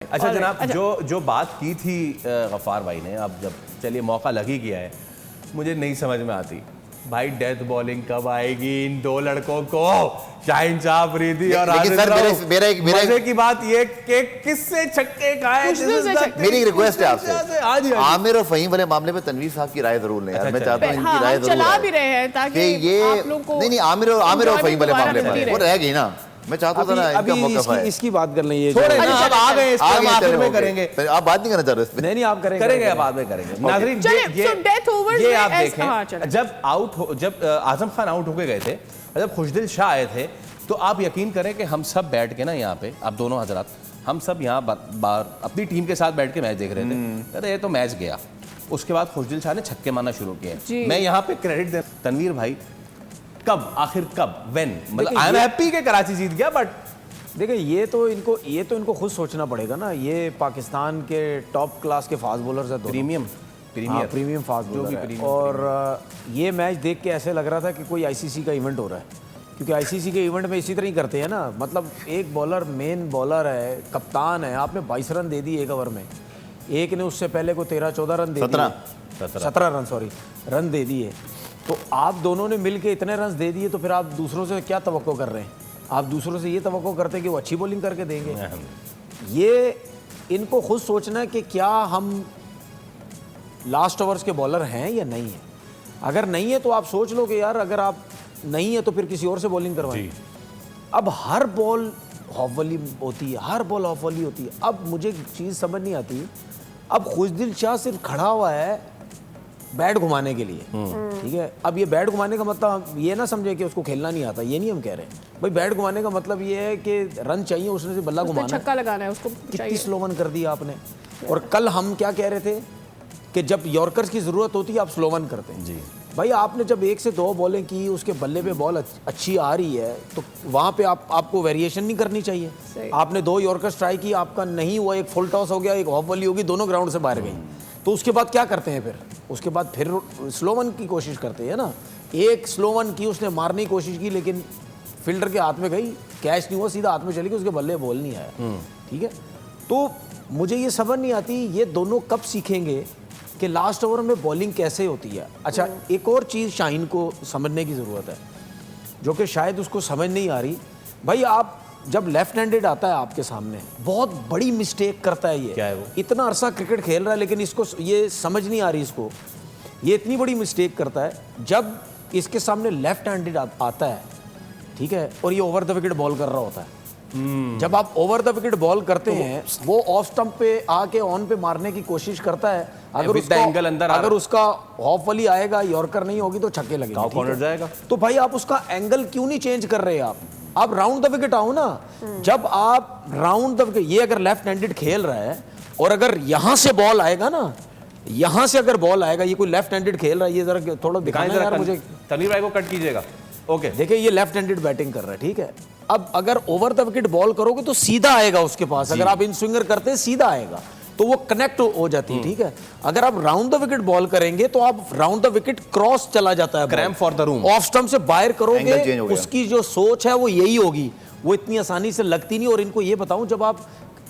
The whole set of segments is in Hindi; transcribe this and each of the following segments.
अच्छा जनाब, जो बात की थी गफ्फार भाई ने, अब जब चलिए मौका लग ही गया है, मुझे नहीं समझ में आती भाई डेथ बॉलिंग कब आएगी इन दो लड़कों को, शाहीन शाह अफरीदी और मजे की बात ये कि किससे छक्के खाए। मेरी रिक्वेस्ट है आपसे, आमिर और फहीम वाले मामले में तनवीर साहब की राय जरूर लें यार। मैं चाहता हूँ इनकी राय जरूर चला भी रहे हैं ताकि ये नहीं आमिर और फहीम वाले मामले में वो रह गई ना। मैं चाहता हूं ना इसकी बात कर लें, ये छोड़े ना, अब आ गए इस पे आखिर में करेंगे। आप बात नहीं करना चाह रहे? नहीं आप करेंगे बाद में करेंगे। नाज़रीन ये आप देखें, जब आजम खान आउट होके गए थे, जब खुशदिल शाह आए थे, तो आप यकीन करें कि हम सब बैठ के ना यहाँ पे, आप दोनों हजरात, हम सब यहाँ बार अपनी टीम के साथ बैठ के मैच देख रहे थे। अरे ये तो मैच गया, उसके बाद खुशदिल शाह ने छक्के मारना शुरू किए। मैं यहाँ पे क्रेडिट दे तनवीर भाई, कब आखिर कब व्हेन, मतलब आई एम हैप्पी कि कराची जीत गया, बट देखिए ये तो इनको खुद सोचना पड़ेगा ना। ये पाकिस्तान के टॉप क्लास के फास्ट बॉलर्स हैं, प्रीमियम फास्ट बॉलर है। और ये मैच देख के ऐसे लग रहा था कि कोई आईसीसी का इवेंट हो रहा है, क्योंकि आईसीसी के इवेंट में इसी तरह ही करते हैं ना। मतलब एक बॉलर मेन बॉलर है, कप्तान है, आपने 22 रन दे दिए एक ओवर में, एक ने उससे पहले को 13-14 रन दे दिए, 17 रन दे दिए। तो आप दोनों ने मिलके इतने रन दे दिए, तो फिर आप दूसरों से क्या तवक्को कर रहे हैं? आप दूसरों से ये तवक्को करते हैं कि वो अच्छी बॉलिंग करके देंगे। ये इनको खुद सोचना है कि क्या हम लास्ट ओवर्स के बॉलर हैं या नहीं है। अगर नहीं है तो आप सोच लो कि यार अगर आप नहीं है तो फिर किसी और से बॉलिंग करवाएं। अब हर बॉल ऑफ वॉली होती है, हर बॉल ऑफ वॉली होती है। अब मुझे चीज़ समझ नहीं आती, अब खुशदिल शाह सिर्फ खड़ा हुआ है बैट घुमाने के लिए, ठीक है। अब ये बैट घुमाने का मतलब ये ना समझे कि उसको खेलना नहीं आता, ये नहीं हम कह रहे हैं भाई। बैट घुमाने का मतलब ये है कि रन चाहिए, उसने से बल्ला घुमाना, छक्का लगाना है उसको। कितनी स्लोवन कर दिया आपने। और कल हम क्या कह रहे थे कि जब यॉर्कर्स की ज़रूरत होती है आप स्लोवन करते हैं। जी भाई, आपने जब 1 से 2 बॉलें की, उसके बल्ले पे बॉल अच्छी आ रही है, तो वहाँ पे आपको वेरिएशन नहीं करनी चाहिए। आपने 2 यॉर्कर्स ट्राई की, आपका नहीं हुआ, एक फुल टॉस हो गया, एक ऑफ वॉली होगी, दोनों ग्राउंड से बाहर गई, तो उसके बाद क्या करते हैं? फिर उसके बाद फिर स्लोवन की कोशिश करते हैं ना। एक स्लोवन की उसने मारने की कोशिश की, लेकिन फील्डर के हाथ में गई, कैच नहीं हुआ, सीधा हाथ में चली गई, उसके बल्ले बॉल नहीं आया, ठीक है। तो मुझे ये समझ नहीं आती ये दोनों कब सीखेंगे कि लास्ट ओवर में बॉलिंग कैसे होती है। अच्छा, एक और चीज़ शाहीन को समझने की ज़रूरत है, जो कि शायद उसको समझ नहीं आ रही। भाई आप जब लेफ्ट हैंडेड आता है आपके सामने, बहुत बड़ी मिस्टेक करता है ये। क्या है वो? इतना अरसा क्रिकेट खेल रहा है लेकिन इसको ये समझ नहीं आ रही इसको। ये इतनी बड़ी मिस्टेक करता है जब इसके सामने लेफ्ट हैंडेड आता है, ठीक है, और ये ओवर द विकेट बॉल कर रहा होता है। जब आप ओवर द विकेट बॉल करते हैं, वो ऑफ स्टंप पे आके ऑन पे मारने की कोशिश करता है। अगर उसका ऑफ वाली आएगा, यॉर्कर नहीं होगी, तो छक्के लगेंगे, तो भाई आप उसका एंगल क्यों नहीं चेंज कर रहे? आप राउंड द विकेट आओ ना। जब आप राउंड द विकेट, ये अगर लेफ्ट हैंडेड खेल रहा है और अगर यहां से बॉल आएगा ना, यहां से अगर बॉल आएगा, ये कोई लेफ्ट हैंडेड खेल रहा है, ये जरा थोड़ा दिखाएं यार मुझे, तनवीर भाई को कट कीजिएगा। ओके, देखिए ये लेफ्ट हैंडेड बैटिंग कर रहा है, ठीक है। अब अगर ओवर द विकेट बॉल करोगे तो सीधा आएगा उसके पास, अगर आप इन स्विंगर करते हैं सीधा आएगा, तो वो कनेक्ट हो जाती है, ठीक है। अगर आप राउंड द विकेट बॉल करेंगे तो आप राउंड द विकेट क्रॉस चला जाता है, cramp for the room, off stump से बाहर करोगे, उसकी जो सोच है वो यही होगी, वो इतनी आसानी से लगती नहीं। और इनको ये बताऊं, जब आप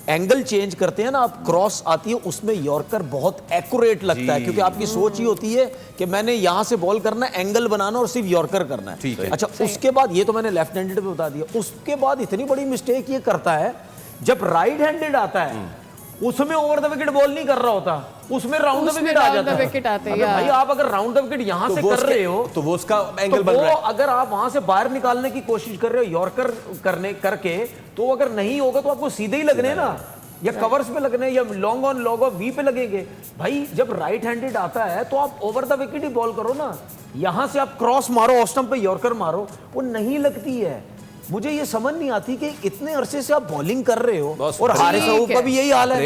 एंगल चेंज करते हैं ना, आप क्रॉस आती है, उसमें यॉर्कर बहुत एक्यूरेट लगता है, क्योंकि आपकी सोच ही होती है कि मैंने यहां से बॉल करना है, एंगल बनाना और सिर्फ यॉर्कर करना है। अच्छा, उसके बाद ये तो मैंने लेफ्ट हैंडेड पे बता दिया। उसके बाद इतनी बड़ी मिस्टेक ये करता है, जब राइट हैंडेड आता है उसमें ओवर द विकेट बॉल नहीं कर रहा होता, उसमें राउंड द विकेट आ जाता है। भाई आप अगर राउंड द विकेट यहां से कर रहे हो तो वो उसका एंगल बन रहा है। अगर आप वहां से बाहर निकालने की कोशिश कर रहे हो यॉर्कर करके, तो अगर नहीं होगा तो आपको सीधे ही लगने ना, या कवर्स पे लगने, या long on long off we पे लगेंगे। भाई जब राइट हैंडेड आता है तो आप over the wicket he ball करो ना, यहां से आप क्रॉस मारो, ऑफ स्टंप पे यॉर्कर मारो, वो नहीं लगती है। मुझे ये समझ नहीं आती कि इतने अरसे से आप बॉलिंग कर रहे हो, और हारिस रऊफ का भी यही हाल है।